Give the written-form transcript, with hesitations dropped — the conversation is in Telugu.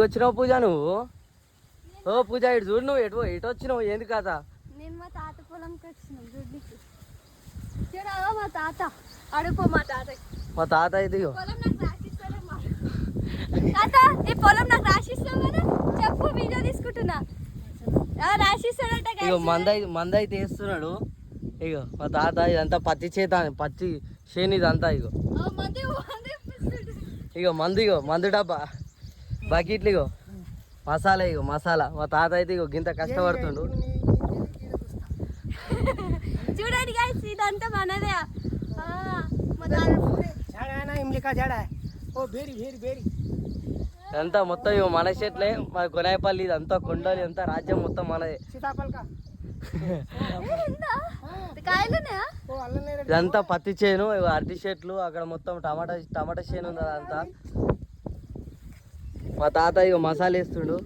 వచ్చినావు పూజ నువ్వు? ఓ పూజ ఇటు చూడు, నువ్వు ఎటు వచ్చినావు? ఏంది కదా? నేను మా తాత పొలంకి వచ్చినాం చూడ్నికి. చూడవా మా తాత, అడుగు మా తాత. మా తాత అయితే పొలం నాకు రాసిస్తారా తాత? ఈ పొలం నాకు రాసిస్తావు కదా? చెప్పు, వీడియో తీసుకుంటున్నా. రాసిస్తాడంట. ఇగో మంద అయితే వేస్తున్నాడు. ఇగో మా తాత ఇదంతా పచ్చి చేను ఇదంతా. ఇగో మందు డబ్బా, బకెట్లు, ఇగో మసాలా. మా తాత అయితే ఇగో గింత కష్టపడుతుండు. చూడండి గైస్, ఇదంతా మనదే. ఇదంతా మొత్తం ఇగో మన చెట్లే. మా కొనాయపల్లి ఇదంతా కొండలు, ఇదంతా రాజ్యం మొత్తం మనదే. ఇదంతా పత్తి చేను, అరటి చెట్లు, అక్కడ మొత్తం టమాటా చేను ఉంది అదంతా. మా తాత ఇగో మసాలా వేస్తుండు.